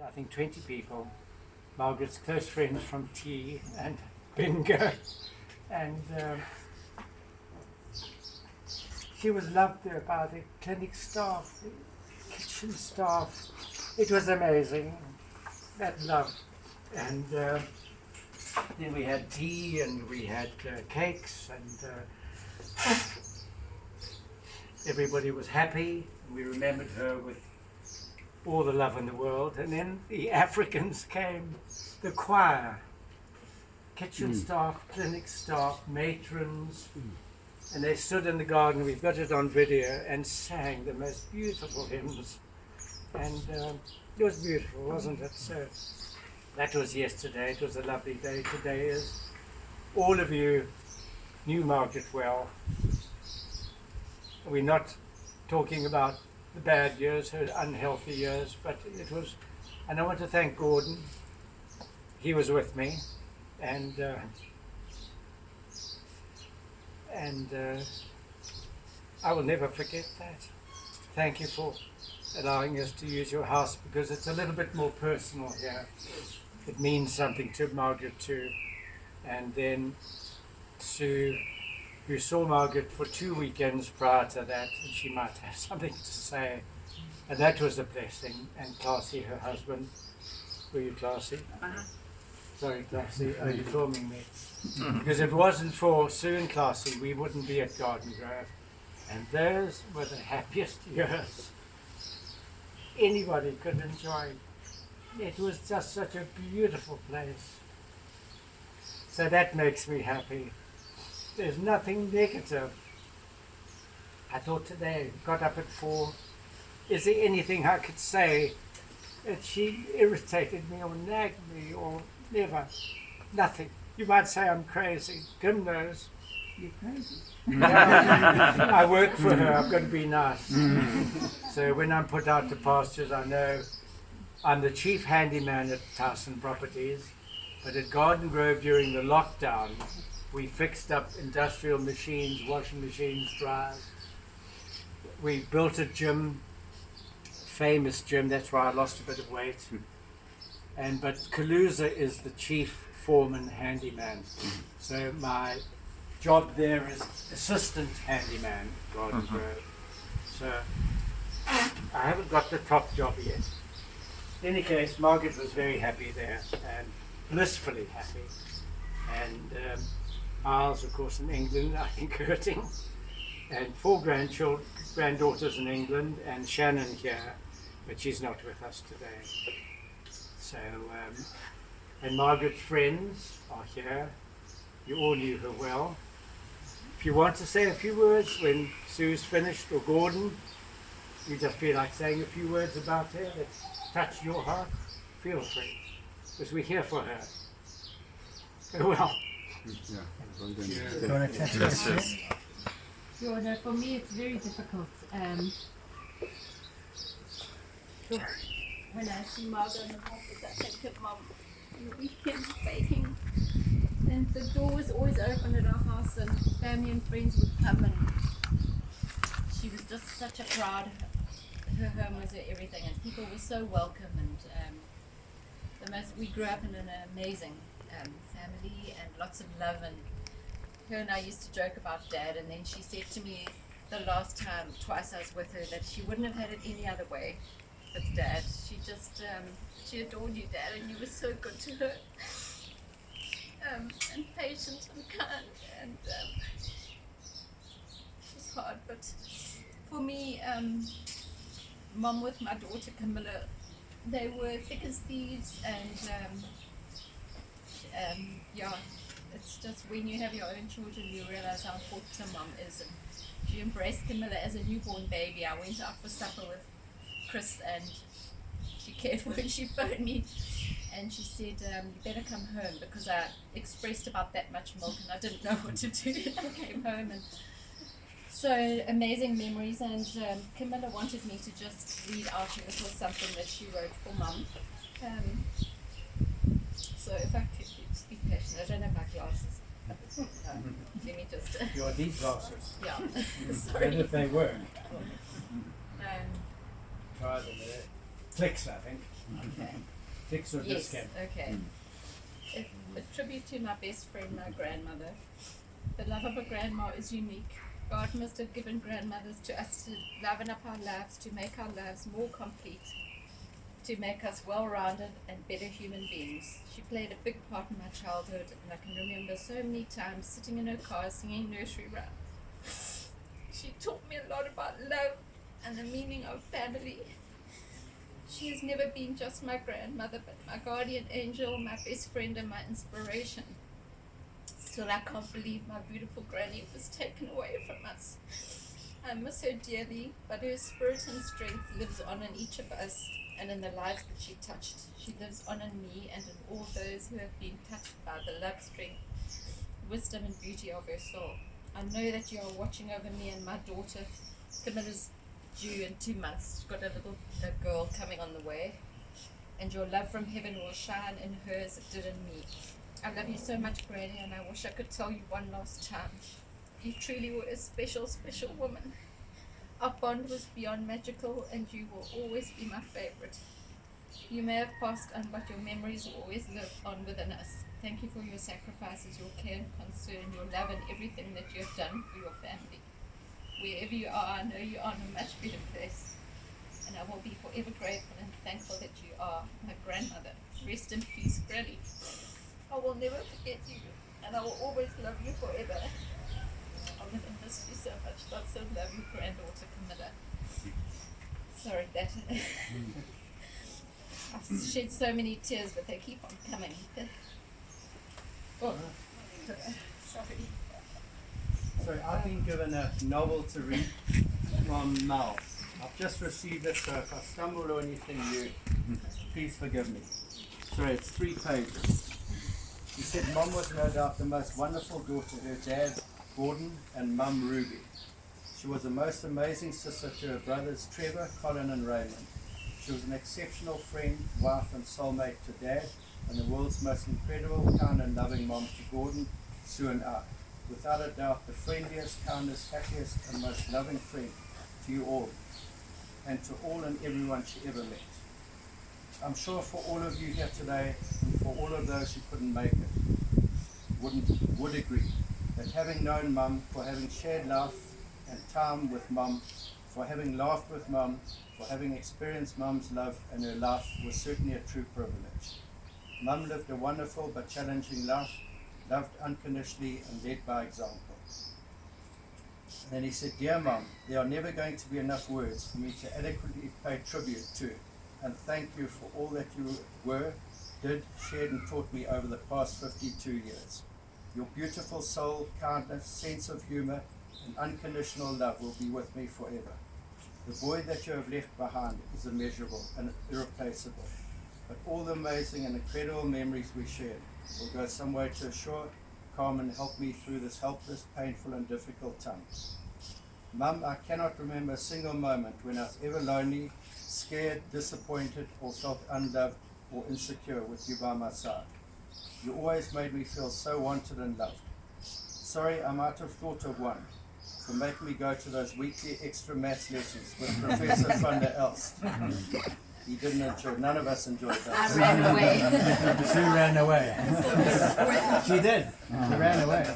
I think 20 people, Margaret's close friends from tea and bingo, and she was loved there by the clinic staff, the kitchen staff. It was amazing, that love. And then we had tea and we had cakes, and everybody was happy. We remembered her with all the love in the world. And then the Africans came, the choir, kitchen staff, clinic staff, matrons, and they stood in the garden, we've got it on video, and sang the most beautiful hymns. And it was beautiful, wasn't it? So that was yesterday. It was a lovely day. Today is, all of you knew Margaret well. We're not talking about the bad years, her unhealthy years, but it was, and I want to thank Gordon. He was with me, and I will never forget that. Thank you for allowing us to use your house, because it's a little bit more personal here. It means something to Margaret too. And then Sue, who saw Margaret for 2 weekends prior to that, and she might have something to say. And that was a blessing. And Classy, her husband. Were you Classy? Sorry, Classy, are you filming me? Because if it wasn't for Sue and Classy, we wouldn't be at Garden Grove. And those were the happiest years anybody could enjoy. It was just such a beautiful place. So that makes me happy. There's nothing negative. I thought today, got up at 4, is there anything I could say that she irritated me or nagged me or never? Nothing. You might say I'm crazy. Kim knows. You're crazy. I work for her, I've got to be nice. So when I'm put out to pastures, I know I'm the chief handyman at Tyson Properties, but at Garden Grove during the lockdown, we fixed up industrial machines, washing machines, dryers. We built a gym, famous gym, that's why I lost a bit of weight. But Kaluza is the chief foreman handyman. So my job there is assistant handyman, Garden Grove. So I haven't got the top job yet. In any case, Margaret was very happy there, and blissfully happy. And Miles, of course, in England, I think hurting. And 4 granddaughters in England, and Shannon here, but she's not with us today. So, and Margaret's friends are here. You all knew her well. If you want to say a few words when Sue's finished, or Gordon, you just feel like saying a few words about her that touch your heart, feel free, because we're here for her. Farewell. Sure, no, for me it's very difficult. When I see Margaret in the office, I think of Mum on the weekends baking. And the door was always open at our house, and family and friends would come, and she was just such a crowd. Her home was her everything, and people were so welcome. And we grew up in an amazing family and lots of love. And her and I used to joke about Dad, and then she said to me the last time, twice I was with her, that she wouldn't have had it any other way with Dad. She just, she adored you, Dad, and you were so good to her. And patient and kind, and it was hard, but for me, Mum with my daughter Camilla, they were thick as thieves, and yeah, it's just when you have your own children you realize how important a mum is. And she embraced Camilla as a newborn baby. I went out for supper with Chris, and she cared for her, and she phoned me. And she said, you better come home, because I expressed about that much milk and I didn't know what to do. I came home, and so amazing memories. And Camilla wanted me to just read out a little something that she wrote for Mum. So if I could just be patient, I don't have my glasses. Let me just... Your deep glasses. Yeah, sorry. Even if they were. Try them there. Clicks, I think. Okay. Fix or Yes, discount? okay. A tribute to my best friend, my grandmother. The love of a grandma is unique. God must have given grandmothers to us to liven up our lives, to make our lives more complete, to make us well-rounded and better human beings. She played a big part in my childhood, and I can remember so many times sitting in her car singing nursery rhymes. She taught me a lot about love and the meaning of family. She has never been just my grandmother, but my guardian angel, my best friend, and my inspiration. Still, I can't believe my beautiful granny was taken away from us. I miss her dearly, but her spirit and strength lives on in each of us and in the lives that she touched. She lives on in me and in all those who have been touched by the love, strength, wisdom, and beauty of her soul. I know that you are watching over me and my daughter. Camilla's due in 2 months. She's got a girl coming on the way. And your love from heaven will shine in her as it did in me. I love you so much, Granny, and I wish I could tell you one last time. You truly were a special, special woman. Our bond was beyond magical, and you will always be my favorite. You may have passed on, but your memories will always live on within us. Thank you for your sacrifices, your care and concern, your love, and everything that you have done for your family. Wherever you are, I know you are in a much better place, and I will be forever grateful and thankful that you are my grandmother. Rest in peace, Granny. I will never forget you, and I will always love you forever. I'm going to miss you so much. Lots of love, your granddaughter, Camilla. Sorry, that. I've shed so many tears, but they keep on coming. Oh, sorry. So I've been given a novel to read from Mal. I've just received it, so if I stumble or anything, please forgive me. So it's 3 pages. He said Mom was no doubt the most wonderful daughter, her dad, Gordon, and Mum, Ruby. She was a most amazing sister to her brothers, Trevor, Colin, and Raymond. She was an exceptional friend, wife, and soulmate to Dad, and the world's most incredible, kind, and loving mom to Gordon, Sue, and I. Without a doubt, the friendliest, kindest, happiest, and most loving friend to you all, and to all and everyone she ever met. I'm sure for all of you here today, and for all of those who couldn't make it, would agree that having known Mum, for having shared life and time with Mum, for having laughed with Mum, for having experienced Mum's love and her life was certainly a true privilege. Mum lived a wonderful but challenging life, loved unconditionally and led by example. And then he said, Dear Mum, there are never going to be enough words for me to adequately pay tribute to and thank you for all that you were, did, shared and taught me over the past 52 years. Your beautiful soul, kindness, sense of humor and unconditional love will be with me forever. The void that you have left behind is immeasurable and irreplaceable, but all the amazing and incredible memories we shared will go some way to assure, calm and help me through this helpless, painful and difficult time. Mum, I cannot remember a single moment when I was ever lonely, scared, disappointed or felt unloved or insecure with you by my side. You always made me feel so wanted and loved. Sorry, I might have thought of one for making me go to those weekly extra maths lessons with Professor Van der Elst. He didn't enjoy, none of us enjoyed that. I ran away. She ran away. She did. She ran away.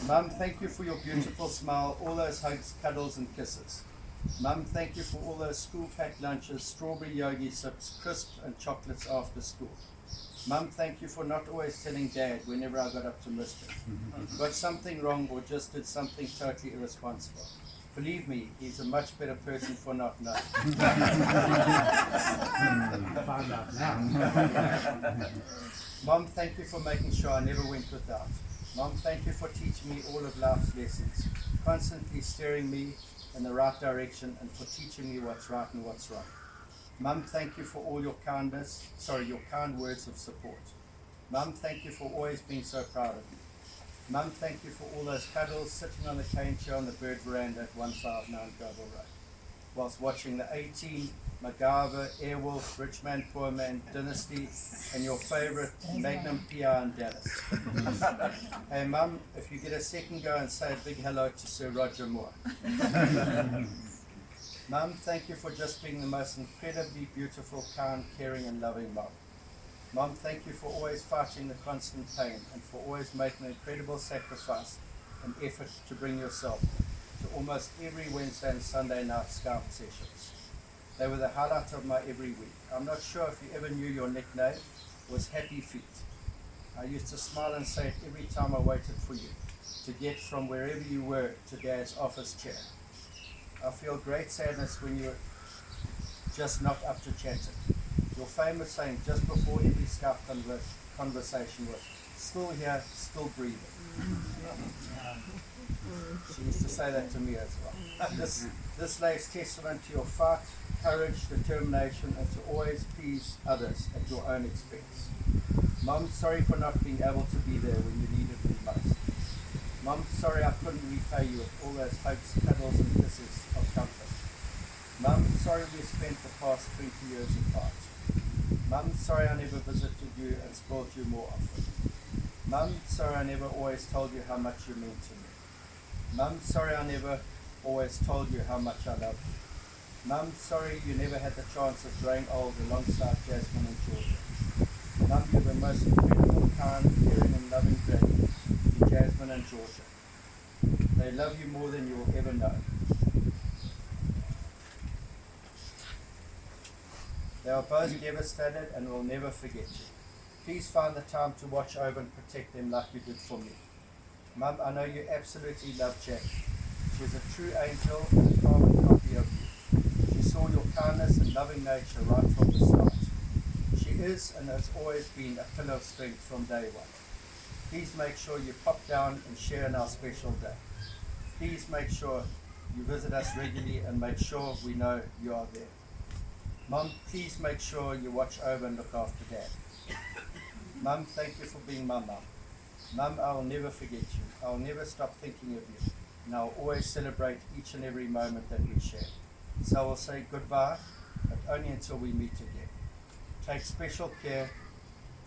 Mum, thank you for your beautiful smile, all those hugs, cuddles and kisses. Mum, thank you for all those school-packed lunches, strawberry yogi sips, crisp and chocolates after school. Mum, thank you for not always telling Dad whenever I got up to mischief, got something wrong or just did something totally irresponsible. Believe me, he's a much better person for not knowing. Found out now. Mum, thank you for making sure I never went without. Mum, thank you for teaching me all of life's lessons, constantly steering me in the right direction and for teaching me what's right and what's wrong. Mum, thank you for all your kind words of support. Mum, thank you for always being so proud of me. Mum, thank you for all those cuddles sitting on the cane chair on the bird veranda at 159 Global Road, whilst watching the A-Team, MacGyver, Airwolf, Rich Man, Poor Man, Dynasty, and your favourite Magnum PI in Dallas. Hey Mum, if you get a second, go and say a big hello to Sir Roger Moore. Mum, thank you for just being the most incredibly beautiful, kind, caring and loving mum. Mom, thank you for always fighting the constant pain and for always making an incredible sacrifice and effort to bring yourself to almost every Wednesday and Sunday night Scout sessions. They were the highlight of my every week. I'm not sure if you ever knew your nickname was Happy Feet. I used to smile and say it every time I waited for you to get from wherever you were to Dad's office chair. I feel great sadness when you're just not up to chatting. Your famous saying just before every Scout conversation was, still here, still breathing. She used to say that to me as well. This lays testament to your fight, courage, determination, and to always please others at your own expense. Mum, sorry for not being able to be there when you needed me most. Mum, sorry I couldn't repay you with all those hugs, cuddles, and kisses of comfort. Mum, sorry we spent the past 20 years apart. Mum, sorry I never visited you and spoiled you more often. Mum, sorry I never always told you how much you meant to me. Mum, sorry I never always told you how much I love you. Mum, sorry you never had the chance of growing old alongside Jasmine and Georgia. Mum, you're the most incredible, kind, caring and loving granny to Jasmine and Georgia. They love you more than you'll ever know. They are both devastated and will never forget you. Please find the time to watch over and protect them like you did for me. Mum, I know you absolutely love Jack. She's a true angel and a carbon copy of you. She saw your kindness and loving nature right from the start. She is and has always been a pillar of strength from day one. Please make sure you pop down and share in our special day. Please make sure you visit us regularly and make sure we know you are there. Mum, please make sure you watch over and look after Dad. Mum, thank you for being my mum. Mum, I will never forget you. I will never stop thinking of you. And I will always celebrate each and every moment that we share. So I will say goodbye, but only until we meet again. Take special care,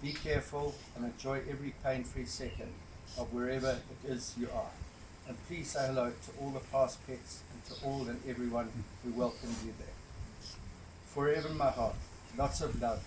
be careful, and enjoy every pain-free second of wherever it is you are. And please say hello to all the past pets and to all and everyone who welcomed you there. Forever in my heart, lots of love,